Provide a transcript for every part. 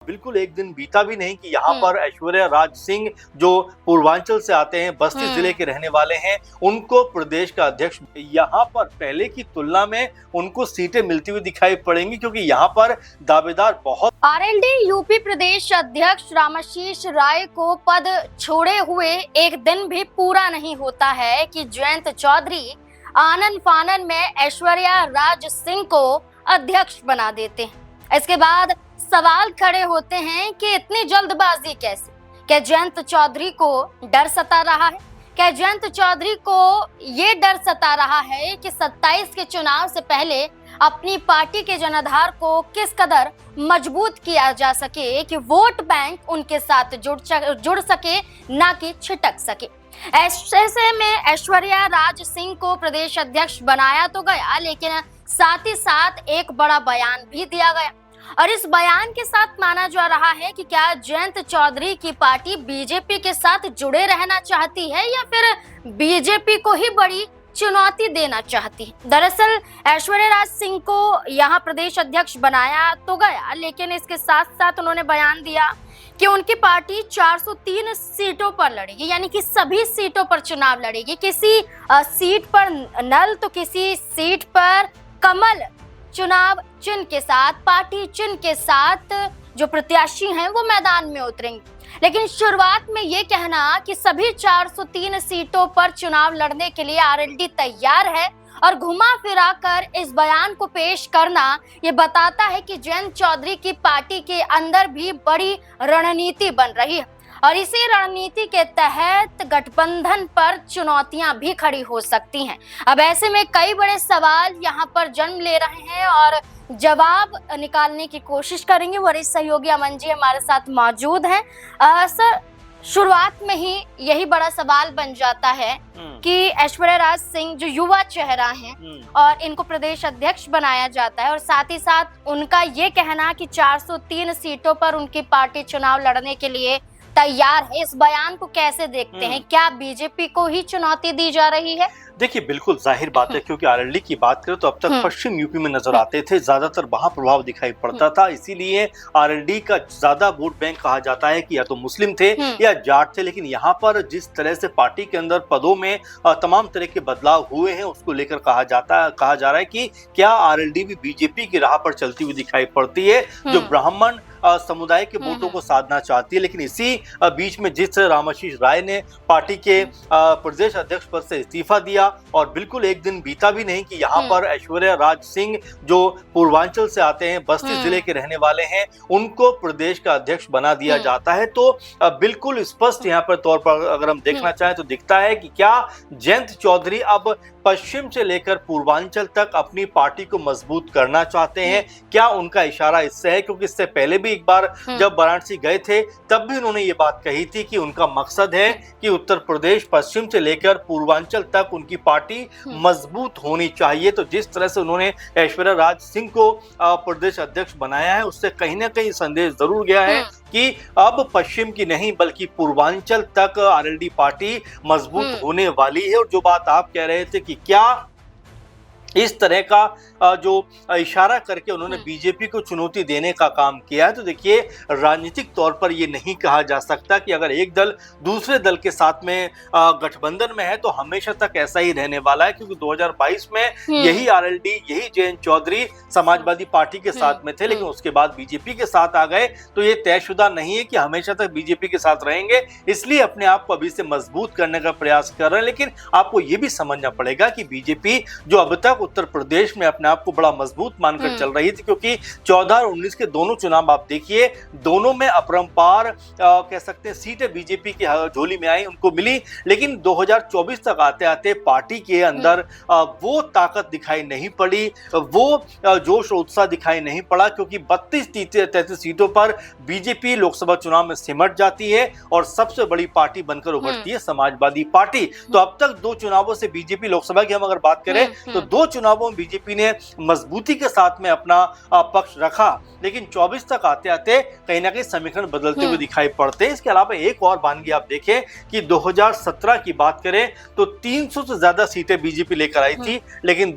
बिल्कुल एक दिन बीता भी नहीं कि यहाँ पर ऐश्वर्या राज सिंह जो पूर्वांचल से आते हैं, बस्ती जिले के रहने वाले हैं, उनको प्रदेश का अध्यक्ष यहाँ पर पहले की तुलना में उनको सीटें मिलती हुई दिखाई पड़ेंगी, क्योंकि यहाँ पर दावेदार बहुत। आरएलडी यूपी प्रदेश अध्यक्ष रामाशीष राय को पद छोड़े हुए एक दिन भी पूरा नहीं होता है कि जयंत चौधरी आनन फानन में ऐश्वर्या राज सिंह को अध्यक्ष बना देते हैं। इसके बाद सवाल खड़े होते हैं कि इतनी जल्दबाजी कैसे? क्या जयंत चौधरी को डर सता रहा है? क्या जयंत चौधरी को ये डर सता रहा है कि 27 के चुनाव से पहले अपनी पार्टी के जनाधार को किस कदर मजबूत किया जा सके कि वोट बैंक उनके साथ जुड़ सके, ना कि छिटक सके। ऐसे में ऐश्वर्या राज सिंह को प्रदेश अध्यक्ष बनाया तो गया, लेकिन साथ ही साथ एक बड़ा बयान भी दिया गया और इस बयान के साथ माना जा रहा है कि क्या जयंत चौधरी की पार्टी बीजेपी के साथ जुड़े रहना चाहती है या फिर बीजेपी को ही बड़ी चुनौती देना चाहती है। दरअसल ऐश्वर्या राज सिंह को यहाँ प्रदेश अध्यक्ष बनाया तो गया, लेकिन इसके साथ साथ उन्होंने बयान दिया कि उनकी पार्टी 403 सीटों पर लड़ेगी, यानी कि सभी सीटों पर चुनाव लड़ेगी। किसी सीट पर नल तो किसी सीट पर कमल चुनाव चिन्ह के साथ, पार्टी चिन्ह के साथ जो प्रत्याशी हैं वो मैदान में उतरेंगे। लेकिन शुरुआत में ये कहना कि सभी 403 सीटों पर चुनाव लड़ने के लिए आरएलडी तैयार है और घुमा फिरा कर इस बयान को पेश करना ये बताता है कि जयंत चौधरी की पार्टी के अंदर भी बड़ी रणनीति बन रही है और इसी रणनीति के तहत गठबंधन पर चुनौतियां भी खड़ी हो सकती हैं। अब ऐसे में कई बड़े सवाल यहां पर जन्म ले रहे हैं और जवाब निकालने की कोशिश करेंगे। वरिष्ठ सहयोगी अमन जी हमारे साथ मौजूद हैं। सर, शुरुआत में ही यही बड़ा सवाल बन जाता है कि ऐश्वर्या राज सिंह जो युवा चेहरा हैं और इनको प्रदेश अध्यक्ष बनाया जाता है और साथ ही साथ उनका ये कहना कि 403 सीटों पर उनकी पार्टी चुनाव लड़ने के लिए तैयार है, इस बयान को कैसे देखते हैं? क्या बीजेपी को ही चुनौती दी जा रही है? देखिए, बिल्कुल जाहिर बात है, क्योंकि आरएलडी की बात करें तो अब तक पश्चिम यूपी में नजर आते थे, ज्यादातर वहां प्रभाव दिखाई पड़ता था, इसीलिए आरएलडी का ज्यादा वोट बैंक कहा जाता है कि या तो मुस्लिम थे या जाट थे। लेकिन यहाँ पर जिस तरह से पार्टी के अंदर पदों में तमाम तरह के बदलाव हुए हैं, उसको लेकर कहा जा रहा है कि क्या आरएलडी भी बीजेपी की राह पर चलती हुई दिखाई पड़ती है, जो ब्राह्मण समुदाय के वोटों को साधना चाहती है। लेकिन इसी बीच में जिस रामाशीष राय ने पार्टी के प्रदेश अध्यक्ष पद से इस्तीफा दिया और बिल्कुल एक दिन बीता भी नहीं कि यहाँ पर ऐश्वर्या राज सिंह जो पूर्वांचल से आते हैं, बस्ती जिले के रहने वाले हैं, उनको प्रदेश का अध्यक्ष बना दिया जाता है। तो बिल्कुल स्पष्ट यहाँ पर तौर पर अगर हम देखना चाहें तो दिखता है कि क्या जयंत चौधरी अब पश्चिम से लेकर पूर्वांचल तक अपनी पार्टी को मजबूत करना चाहते हैं। क्या उनका इशारा इससे है? क्योंकि इससे पहले भी एक बार जब वाराणसी गए थे तब भी उन्होंने ये बात कही थी कि उनका मकसद है कि उत्तर प्रदेश पश्चिम से लेकर पूर्वांचल तक उनकी पार्टी मजबूत होनी चाहिए। तो जिस तरह से उन्होंने ऐश्वर्या राज सिंह को प्रदेश अध्यक्ष बनाया है, उससे कहीं ना कहीं संदेश जरूर गया है कि अब पश्चिम की नहीं बल्कि पूर्वांचल तक आरएलडी पार्टी मजबूत होने वाली है। और जो बात आप कह रहे थे कि क्या इस तरह का जो इशारा करके उन्होंने बीजेपी को चुनौती देने का काम किया है, तो देखिए राजनीतिक तौर पर ये नहीं कहा जा सकता कि अगर एक दल दूसरे दल के साथ में गठबंधन में है तो हमेशा तक ऐसा ही रहने वाला है, क्योंकि 2022 में यही आरएलडी, यही जयंत चौधरी समाजवादी पार्टी के साथ में थे, लेकिन उसके बाद बीजेपी के साथ आ गए। तो ये तयशुदा नहीं है कि हमेशा तक बीजेपी के साथ रहेंगे, इसलिए अपने आप को अभी से मजबूत करने का प्रयास कर रहे हैं। लेकिन आपको ये भी समझना पड़ेगा कि बीजेपी जो अब तक उत्तर प्रदेश में अपने आप को बड़ा मजबूत मानकर चल रही थी, क्योंकि 14 और 19 के दोनों चुनाव आप देखिए, दोनों में अपरंपार कह सकते हैं सीटें बीजेपी की झोली में आई, उनको मिली। लेकिन 2024 तक आते आते पार्टी के अंदर वो ताकत दिखाई नहीं पड़ी, वो जोश और उत्साह दिखाई नहीं पड़ा, क्योंकि 32-33 सीटों पर बीजेपी लोकसभा चुनाव में सिमट जाती है और सबसे बड़ी पार्टी बनकर उभरती है समाजवादी पार्टी। तो अब तक 2 चुनावों से बीजेपी, लोकसभा की हम अगर बात करें तो 2 चुनावों में बीजेपी ने मजबूती के साथ में अपना पक्ष रखा, लेकिन 24 तक आते आते कहीं ना कहीं समीकरण बदलते हुए दिखाई पड़ते हैं। इसके अलावा एक और बानगी आप देखें कि 2017 की बात करें तो 300 से ज्यादा सीटें बीजेपी लेकर आई थी, लेकिन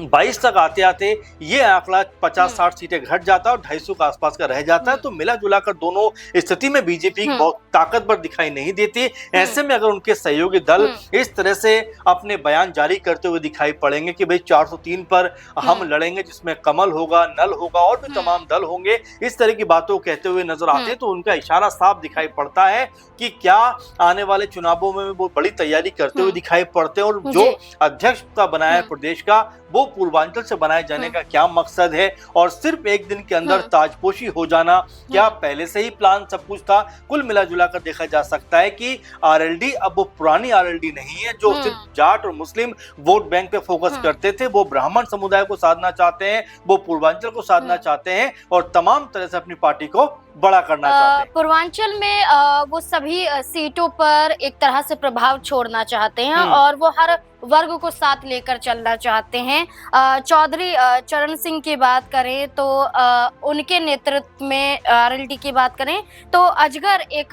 22 तक आते आते ये आंकड़ा 50-60 सीटें घट जाता है और 250 के आसपास का रह जाता है। तो मिला जुला कर दोनों स्थिति में बीजेपी बहुत ताकतवर दिखाई नहीं देती। ऐसे में अगर उनके सहयोगी दल इस तरह से अपने बयान जारी करते हुए दिखाई पड़ेंगे कि भाई 403 पर हम लड़ेंगे, जिसमें कमल होगा, नल होगा और भी तमाम दल होंगे, इस तरह की बातों को कहते हुए नजर आते हैं, तो उनका इशारा साफ दिखाई पड़ता है कि क्या आने वाले चुनावों में वो बड़ी तैयारी करते हुए दिखाई पड़ते हैं। और जो अध्यक्ष का बनाया है प्रदेश का, वो पूर्वांचल से बनाए जाने का क्या मकसद है, और सिर्फ एक दिन के अंदर ताजपोशी हो जाना क्या पहले से ही प्लान सब कुछ था। कुल मिला जुला कर देखा जा सकता है कि आरएलडी अब वो पुरानी आरएलडी नहीं है जो सिर्फ जाट और मुस्लिम वोट बैंक पे फोकस करते थे। वो ब्राह्मण समुदाय को साधना चाहते हैं, वो पूर्वांचल को साधना चाहते हैं और तमाम तरह से अपनी पार्टी को बड़ा करना चाहते हैं। पूर्वांचल में वो सभी सीटों पर एक तरह से प्रभाव छोड़ना चाहते हैं और वो हर वर्ग को साथ लेकर चलना चाहते हैं। चौधरी चरण सिंह की बात करें तो उनके नेतृत्व में, आरएलडी की बात करें तो अजगर एक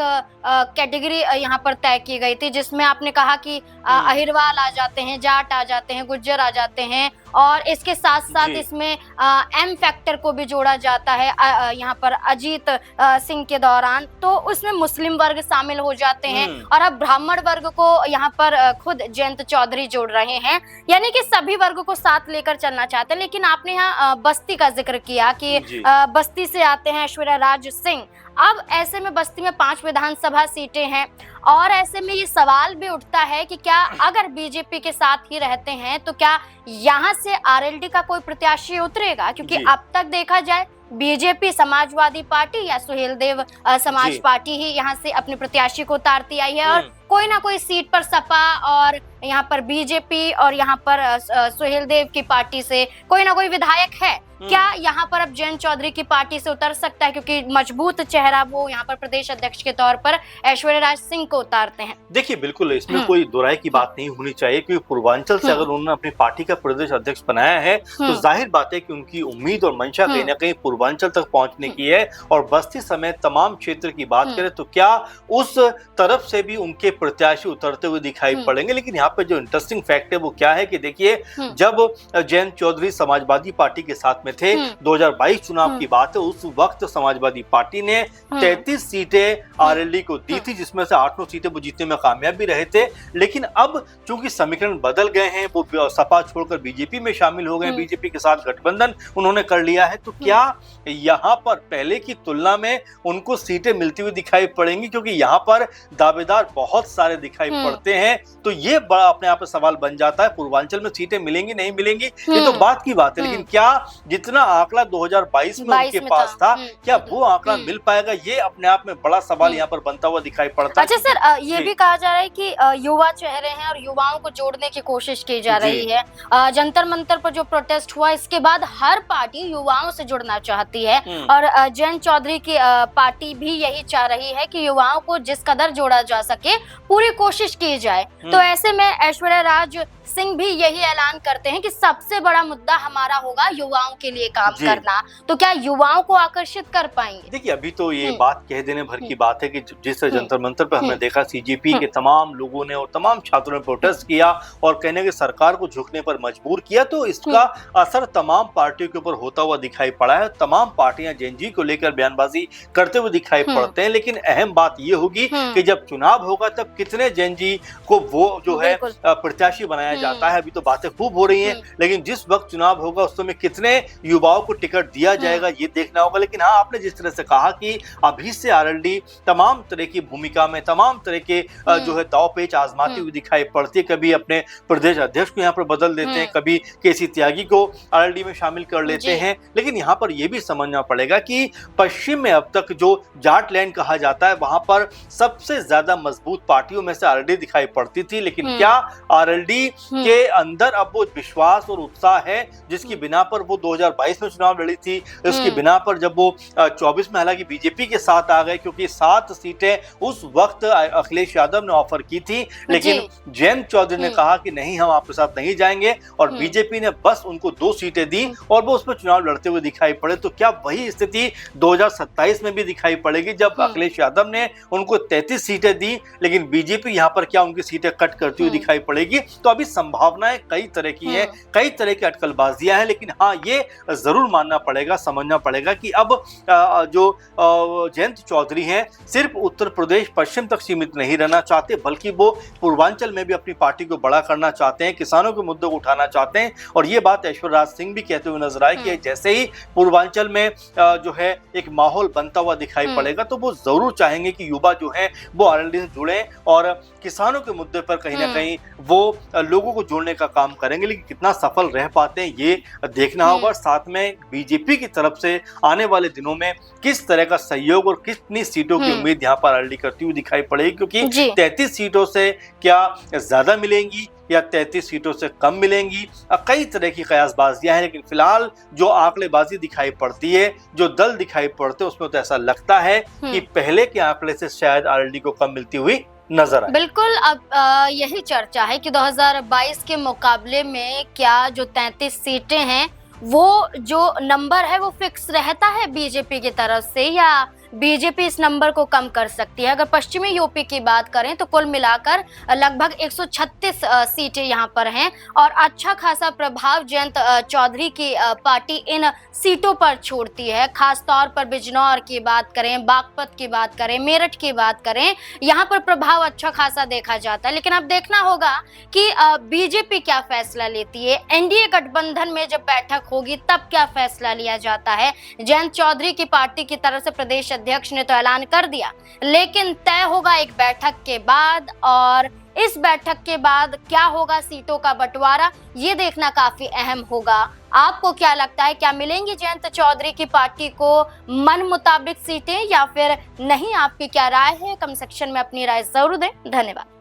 कैटेगरी यहाँ पर तय की गई थी, जिसमें आपने कहा कि अहिरवाल आ जाते हैं, जाट आ जाते हैं, गुज्जर आ जाते हैं और इसके साथ साथ इसमें एम फैक्टर को भी जोड़ा जाता है यहाँ पर अजीत सिंह के दौरान, तो उसमें मुस्लिम वर्ग शामिल हो जाते हैं और अब ब्राह्मण वर्ग को यहाँ पर खुद जयंत चौधरी जोड़ रहे हैं, यानी कि सभी वर्ग को साथ लेकर चलना चाहते हैं। लेकिन आपने यहाँ बस्ती का जिक्र किया कि बस्ती से आते हैं ऐश्वर्या राज सिंह। अब ऐसे में बस्ती में 5 विधानसभा सीटें हैं और ऐसे में ये सवाल भी उठता है कि क्या अगर बीजेपी के साथ ही रहते हैं तो क्या यहाँ से आरएलडी का कोई प्रत्याशी उतरेगा, क्योंकि अब तक देखा जाए बीजेपी, समाजवादी पार्टी या सुहेलदेव समाज पार्टी ही यहाँ से अपने प्रत्याशी को उतारती आई है और कोई ना कोई सीट पर सपा और यहाँ पर बीजेपी और यहाँ पर सुहेलदेव की पार्टी से कोई ना कोई विधायक है। क्या यहाँ पर अब जयंत चौधरी की पार्टी से उतर सकता है, क्योंकि मजबूत चेहरा वो यहाँ पर प्रदेश अध्यक्ष के तौर पर ऐश्वर्या राज सिंह को उतारते हैं? देखिए, बिल्कुल इसमें कोई दोराय की बात नहीं होनी चाहिए, क्योंकि पूर्वांचल से अगर उन्होंने अपनी पार्टी का प्रदेश अध्यक्ष बनाया है तो जाहिर बात है कि उनकी उम्मीद और मंशा कहीं ना कहीं पूर्वांचल तक पहुंचने की है। और बस्ती समेत तमाम क्षेत्र की बात करें तो क्या उस तरफ से भी उनके प्रत्याशी उतरते हुए दिखाई पड़ेंगे। लेकिन यहाँ पे जो इंटरेस्टिंग फैक्ट है वो क्या है कि देखिए, जब जयंत चौधरी समाजवादी पार्टी के साथ में थे, 2022 चुनाव की बात है, उस वक्त समाजवादी पार्टी ने 33 सीटें आरएलडी को दी थी, जिसमें से 8-9 सीटें वो जीतने में कामयाब भी रहे थे। लेकिन अब चूंकि समीकरण बदल गए हैं, वो सपा छोड़कर बीजेपी में शामिल हो गए, बीजेपी के साथ गठबंधन उन्होंने कर लिया है, तो क्या यहाँ पर पहले की तुलना में उनको सीटें मिलती हुई दिखाई पड़ेंगी, क्योंकि यहाँ पर दावेदार बहुत सारे दिखाई पड़ते हैं। तो ये बड़ा अपने आप में सवाल बन जाता है, पूर्वांचल में सीटें मिलेंगी नहीं मिलेंगी ये तो बात की बात है, लेकिन क्या जितना आंकड़ा 2022 में उनके पास था, क्या वो आंकड़ा मिल पाएगा, ये अपने आप में बड़ा सवाल यहाँ पर बनता हुआ दिखाई पड़ता है। अच्छा सर, ये भी कहा जा रहा है कि युवा चेहरे हैं और युवाओं को जोड़ने की कोशिश की जा रही है। जंतर मंतर पर जो प्रोटेस्ट हुआ, इसके बाद हर पार्टी युवाओं से जुड़ना चाहती है और जयंत चौधरी की पार्टी भी यही चाह रही है कि युवाओं को जिस कदर जोड़ा जा सके पूरी कोशिश की जाए। तो ऐसे में ऐश्वर्या राज सिंह भी यही ऐलान करते हैं कि सबसे बड़ा मुद्दा हमारा होगा युवाओं के लिए काम करना। तो क्या युवाओं को आकर्षित कर पाएंगे? देखिए, अभी तो ये बात कह देने भर की बात है कि जिस जंतर मंतर पर हमने देखा, सीजेपी के तमाम लोगों ने और तमाम छात्रों ने प्रोटेस्ट किया और कहने के सरकार को झुकने पर मजबूर किया, तो इसका असर तमाम पार्टियों के ऊपर होता हुआ दिखाई पड़ा है। तमाम पार्टियां जेएनजी को लेकर बयानबाजी करते हुए दिखाई पड़ते हैं, लेकिन अहम बात ये होगी कि जब चुनाव होगा तब कितने जेएनजी को वो जो है प्रत्याशी बनाया जाता है। अभी तो बातें खूब हो रही हैं, लेकिन जिस वक्त चुनाव होगा उस समय कितने युवाओं को टिकट दिया जाएगा ये देखना होगा। लेकिन हाँ, आपने जिस तरह से कहा कि अभी से आरएलडी तमाम तरह की भूमिका में, तमाम तरह के जो है दाव पेच आजमाती हुई दिखाई पड़ती है। कभी अपने प्रदेश अध्यक्ष को यहाँ पर बदल देते हैं, कभी केसी त्यागी को आरएलडी में शामिल कर लेते हैं। लेकिन यहाँ पर यह भी समझना पड़ेगा कि पश्चिम में अब तक जो जाट लैंड कहा जाता है, वहां पर सबसे ज्यादा मजबूत पार्टियों में से आरएलडी दिखाई पड़ती थी। लेकिन क्या आरएलडी के अंदर अब वो विश्वास और उत्साह है जिसकी बिना पर वो 2022 में चुनाव लड़ी थी, उसकी बिना पर जब वो 24 में हालांकि बीजेपी के साथ आ गए, क्योंकि 7 सीटें उस वक्त अखिलेश यादव ने ऑफर की थी, लेकिन जयंत चौधरी ने कहा कि नहीं, हम आपके साथ नहीं जाएंगे और बीजेपी ने बस उनको 2 सीटें दी और वो उसमें चुनाव लड़ते हुए दिखाई पड़े। तो क्या वही स्थिति 2027 में भी दिखाई पड़ेगी, जब अखिलेश यादव ने उनको 33 सीटें दी लेकिन बीजेपी यहाँ पर क्या उनकी सीटें कट करती हुई दिखाई पड़ेगी। तो अभी संभावनाएं कई तरह की हैं, कई तरह की अटकलबाजियां हैं, लेकिन हाँ ये जरूर मानना पड़ेगा, समझना पड़ेगा कि अब जो जयंत चौधरी हैं सिर्फ उत्तर प्रदेश पश्चिम तक सीमित नहीं रहना चाहते, बल्कि वो पूर्वांचल में भी अपनी पार्टी को बड़ा करना चाहते हैं, किसानों के मुद्दों को उठाना चाहते हैं। और ये बात ऐश्वर्या राज सिंह भी कहते हुए नजर आए कि जैसे ही पूर्वांचल में जो है एक माहौल बनता हुआ दिखाई पड़ेगा तो वो जरूर चाहेंगे कि युवा जो है वो आरएलडी से जुड़े और किसानों के मुद्दे पर कहीं ना कहीं वो लोगों को जोड़ने का काम करेंगे। लेकिन कितना सफल रह पाते हैं ये देखना होगा। साथ में बीजेपी की तरफ से आने वाले दिनों में किस तरह का सहयोग और कितनी सीटों की उम्मीद यहाँ पर आरएलडी करती हुई दिखाई पड़ेगी, क्योंकि 33 सीटों से क्या ज्यादा मिलेंगी या 33 सीटों से कम मिलेंगी, कई तरह की कयासबाजियां हैं। लेकिन फिलहाल जो आंकड़ेबाजी दिखाई पड़ती है, जो दल दिखाई पड़ते हैं, उसमें तो ऐसा लगता है कि पहले के आंकड़े से शायद आरएलडी को कम मिलती हुई नजर आए। बिल्कुल, अब यही चर्चा है कि 2022 के मुकाबले में क्या जो 33 सीटें हैं वो जो नंबर है वो फिक्स रहता है बीजेपी की तरफ से, या बीजेपी इस नंबर को कम कर सकती है। अगर पश्चिमी यूपी की बात करें तो कुल मिलाकर लगभग 136 सीटें यहाँ पर हैं और अच्छा खासा प्रभाव जयंत चौधरी की पार्टी इन सीटों पर छोड़ती है। खास तौर पर बिजनौर की बात करें, बागपत की बात करें, मेरठ की बात करें, यहाँ पर प्रभाव अच्छा खासा देखा जाता है। लेकिन अब देखना होगा कि बीजेपी क्या फैसला लेती है। एनडीए गठबंधन में जब बैठक होगी तब क्या फैसला लिया जाता है। जयंत चौधरी की पार्टी की तरफ से प्रदेश अध्यक्ष ने तो ऐलान कर दिया, लेकिन तय होगा एक बैठक के बाद, और इस बैठक के बाद क्या होगा सीटों का बंटवारा, ये देखना काफी अहम होगा। आपको क्या लगता है, क्या मिलेंगी जयंत चौधरी की पार्टी को मन मुताबिक सीटें या फिर नहीं? आपकी क्या राय है? कमेंट सेक्शन में अपनी राय जरूर दें। धन्यवाद।